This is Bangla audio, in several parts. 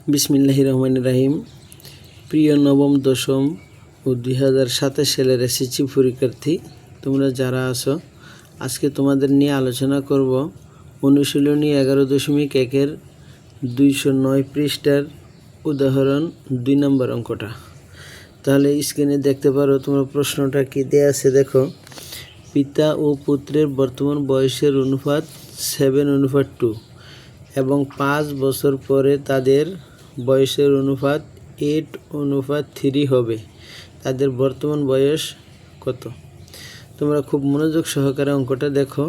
বিসমিল্লাহির রহমানির রহিম। প্রিয় নবম দশম ও 2027 সালের এসএসসি পরীক্ষার্থী তোমরা যারা আছো, আজকে তোমাদের নিয়ে আলোচনা করব অনুশীলনী 11.1 209 পৃষ্ঠার উদাহরণ 2 নম্বর অঙ্কটা। তাহলে স্ক্রিনে দেখতে পারো তোমরা প্রশ্নটা কি দেয়া আছে, দেখো। পিতা ও পুত্রের বর্তমান বয়সের অনুপাত 7:2 এবং 5 বছর পরে তাদের বয়সের অনুপাত 8:3 হবে। তাদের বর্তমান বয়স কত? তোমরা খুব মনোযোগ সহকারে অঙ্কটা দেখো।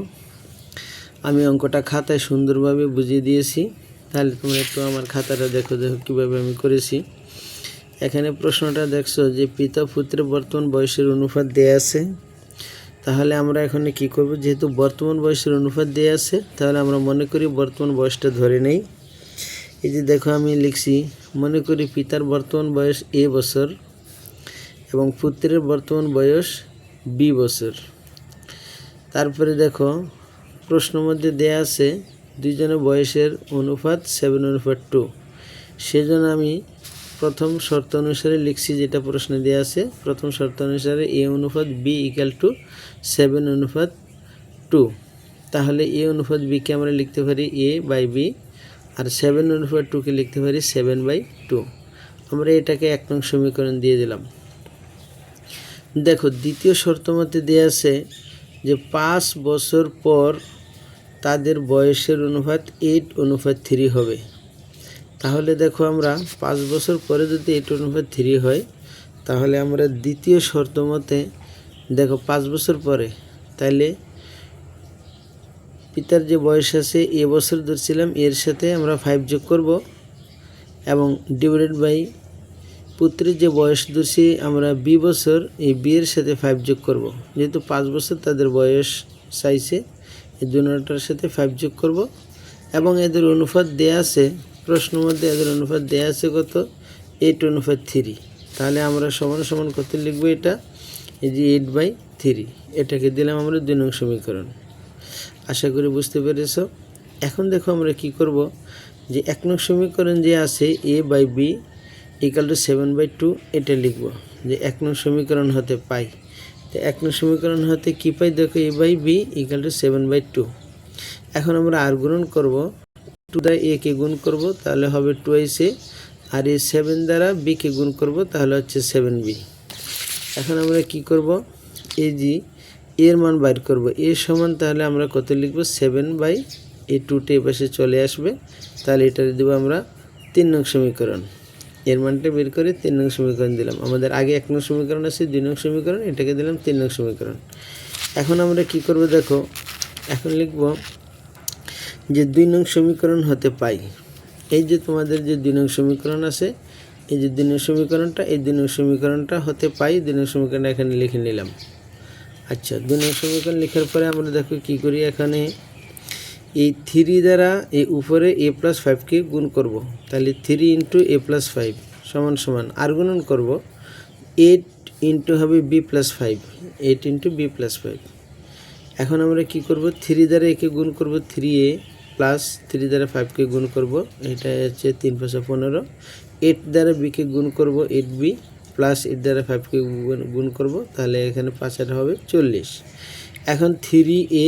আমি অঙ্কটা খাতায় সুন্দরভাবে বুঝিয়ে দিয়েছি, তাহলে তোমরা একটু আমার খাতাটা দেখো কীভাবে আমি করেছি। এখানে প্রশ্নটা দেখছো যে পিতা পুত্রের বর্তমান বয়সের অনুপাত দেয়া আছে। তাহলে আমরা এখানে কি করব, যেহেতু বর্তমান বয়সের অনুপাত দেয়া আছে, তাহলে আমরা মনে করি বর্তমান বয়সটা ধরে নেই। এই যে দেখো আমি লিখছি, মনে করি পিতার বর্তমান বয়স a বছর এবং পুত্রের বর্তমান বয়স b বছর। তারপরে দেখো প্রশ্ন মধ্যে দেয়া আছে দুইজনের বয়সের অনুপাত 7:2। সেজন্য আমি প্রথম শর্ত অনুসারে লিখছি, যেটা প্রশ্নে দেওয়া আছে। প্রথম শর্ত অনুসারে a অনুপাত b = 7:2। তাহলে a অনুপাত b কে আমরা লিখতে পারি a/b, আর 7:2 কে লিখতে পারি 7/2। আমরা এটাকে 1 নং সমীকরণ দিয়ে দিলাম। দেখো দ্বিতীয় শর্ত মতে দেওয়া আছে যে 5 বছর পর তাদের বয়সের অনুপাত 8:3 হবে। তাহলে দেখো আমরা 5 বছর পরে যদি 8:3 হয়, তাহলে আমরা দ্বিতীয় শর্ত মতে দেখো 5 বছর পরে, তাইলে পিতার যে বয়স আছে এ বছর ধরছিলাম, এর সাথে আমরা 5 যোগ করব এবং ডিভাইডেড বাই পুত্রের যে বয়স ধরছি আমরা b বছর, এই b এর সাথে 5 যোগ করব। যেহেতু 5 বছর তাদের বয়স চাইছে, এই দুটোটার সাথে 5 যোগ করব এবং এদের অনুপাত দেয়া আছে প্রশ্নের মধ্যে। এদের অনুপাত দেয়া আছে কত? 8:3। তাহলে আমরা সমান সমান কত লিখব? এটা এই যে 8/3, এটাকে দিলাম আমরা 2 নং সমীকরণ। আশা করি বুঝতে পেরেছ। এখন দেখো আমরা কি করব, যে 1 নং সমীকরণ যে আছে a/b = 7/2, এটা লিখব যে 1 নং সমীকরণ হতে পাই। তো 1 নং সমীকরণ হতে কি পাই? দেখো a/b = 7/2। এখন আমরা আর গুণন করব, 2 দ্বারা a কে গুণ করব, তাহলে হবে 2a, আর এই 7 দ্বারা b কে গুণ করব, তাহলে হচ্ছে 7b। এখন আমরা কি করব, এই যে এর মান বাইর করব। a সমান তাহলে আমরা কত লিখব? 7/2টা এই পাশে চলে আসবে, তাহলে এটা দেব আমরা 3 নং সমীকরণ। এর মানটা বের করে 3 নং সমীকরণ দিলাম। আমাদের আগে 1 নং সমীকরণ আছে, 2 নং সমীকরণ, এটাকে দিলাম 3 নং সমীকরণ। এখন আমরা কি করব, দেখো এখন লিখব যে 2 নং সমীকরণ হতে পাই। এই যে তোমাদের যে 2 নং সমীকরণ আছে, এই যে 2 নং সমীকরণটা, এই 2 নং সমীকরণটা হতে পাই। 2 নং সমীকরণটা এখানে লিখে নিলাম। আচ্ছা, 2 নং সমীকরণ লেখার পরে আমরা দেখো কি করি, এখানে এই 3 দ্বারা এই উপরে a+5 কে গুণ করব। তাহলে 3 × a+5 সমান আর গুণন করব 8 হবে b+5, 8 × b+5। এখন আমরা কি করব, 3 দ্বারা একে গুণ করব 3a, প্লাস 3 দ্বারা 5 কে গুণ করব, এটা হচ্ছে 3 × 5 = 15। 8 দ্বারা b কে গুণ করব 8b, প্লাস 8 দ্বারা 5 কে গুণ করব, তাহলে এখানে 5 হবে 40। এখন 3a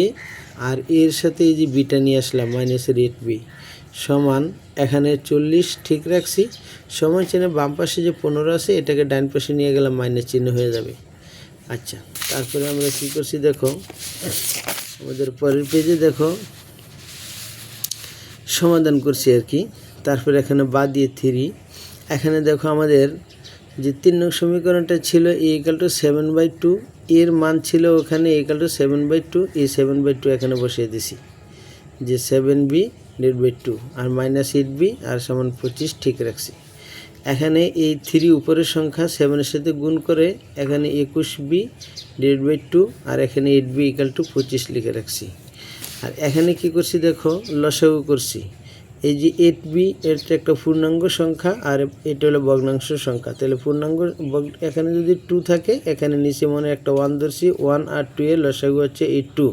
আর এর সাথে এই যে বিটা নিয়ে আসলাম -8b সমান, এখানে 40 ঠিক রাখছি, সমান চিহ্নে বাম পাশে যে 15 আছে এটাকে ডান পাশে নিয়ে গেলাম, মাইনাস চিহ্ন হয়ে যাবে। আচ্ছা, তারপরে আমরা কি করছি, দেখো আমাদের পরের পেজে দেখো সমাধান করছি আর কি। তারপরে এখানে বাদ দিয়ে 3, এখানে দেখো আমাদের যে 3 নং সমীকরণটা ছিল a = 7/2, এর মান ছিল ওখানে a = 7/2, এই 7/2 এখানে বসিয়ে দিছি, যে 7b/2 আর -8b আর সমান 25 ঠিক রাখছি। এখানে এই 3 উপরের সংখ্যা 7 এর সাথে গুণ করে এখানে 21b/2 আর এখানে 8b = 25 লিখে রাখছি। আর এখানে কি করছি, দেখো লসাগু করছি। এই যে 8b এটা একটা পূর্ণাঙ্গ সংখ্যা আর এটা হলো ভগ্নাংশ সংখ্যা। তাহলে পূর্ণাঙ্গ এখানে যদি 2 থাকে, এখানে নিচে মনে একটা 1 ধরছি, 1 আর 2 এর লসাগু হচ্ছে এই 2।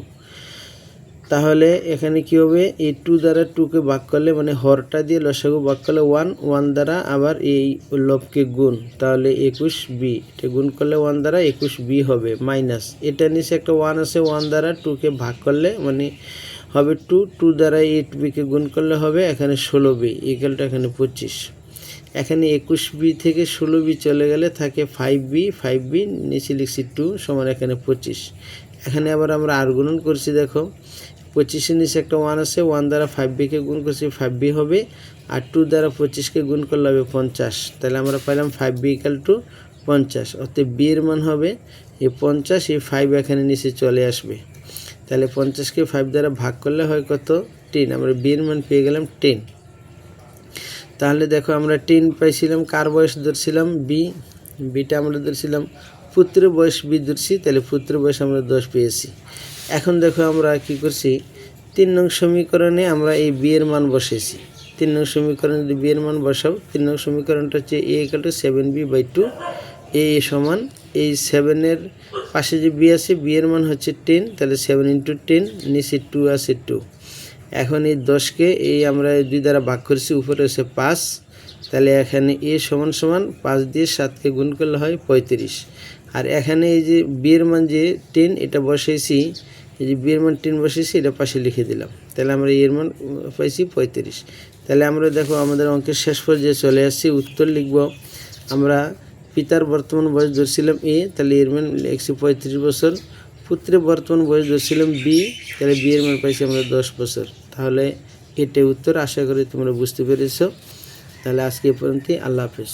তাহলে এখানে কি হবে, এই 2 দ্বারা 2কে ভাগ করলে মানে হরটা দিয়ে লসাগু ভাগ করলে 1, 1 দ্বারা আবার এই লবকে গুণ, তাহলে 21b, এটা গুণ করলে 1 দ্বারা 21b হবে, মাইনাস এটা নিচে একটা 1 আছে, 1 দ্বারা 2কে ভাগ করলে মানে হবে 2, 2 দ্বারা 8bকে গুণ করলে হবে এখানে 16b, ইকুয়ালটা এখানে 25। এখানে 21b থেকে 16b চলে গেলে থাকে 5b নিচে লিখছি 2 সমান এখানে 25। এখানে আবার আমরা আর গুণন করছি, দেখো 25-এর নিচে একটা 1 আছে, 1 দ্বারা 5bকে গুণ করছি 5b হবে, আর 2 দ্বারা 25কে গুণ করলে হবে 50। তাহলে আমরা পাইলাম 5b ইকুয়াল টু 50, অর্থাৎ b এর মান হবে এই 50, এই 5 এখানে নিচে চলে আসবে। তাহলে 50কে 5 দ্বারা ভাগ করলে হয় কত, 10, আমরা b এর মান পেয়ে গেলাম 10। তাহলে দেখো আমরা 10 পাইছিলাম, কার বয়স ধরছিলাম, বিটা আমরা ধরছিলাম পুত্রের বয়স b ধরছি, তাহলে পুত্রের বয়স আমরা 10 পেয়েছি। এখন দেখো আমরা কি করছি, 3 নং সমীকরণে আমরা এই b এর মান বসেছি। 3 নং সমীকরণে যদি b এর মান বসাও, 3 নং সমীকরণটা হচ্ছে a equal to 7b/2, a সমান এই 7 এর পাশে যে b আছে, b এর মান হচ্ছে 10, তাহলে 7 × 10, নিচে 2 আছে 2। এখন এই 10কে এই আমরা 2 দ্বারা ভাগ করেছি, উপরে হচ্ছে 5, তাহলে এখানে a সমান 5 দিয়ে 7কে গুণ করলে হয় 35। আর এখানে এই যে b এর মান যে 10 এটা বসাইছি, এই যে b এর মান 10 বসাইছি, এটা পাশে লিখে দিলাম, তাহলে আমরা এর মান পাইছি 35। তাহলে আমরা দেখো আমাদের অঙ্কের শেষ পর্যায়ে চলে আসছি, উত্তর লিখব আমরা। পিতার বর্তমান বয়স ধরছিলাম a, তাহলে এর মান লিখছি 35 বছর। পুত্রের বর্তমান বয়স ধরছিলাম b, তাহলে b এর মান পাইছি আমরা 10 বছর। তাহলে এটাই উত্তর। আশা করি তোমরা বুঝতে পেরেছো। তাহলে আজকে এই পর্যন্তই, আল্লাহ হাফেজ।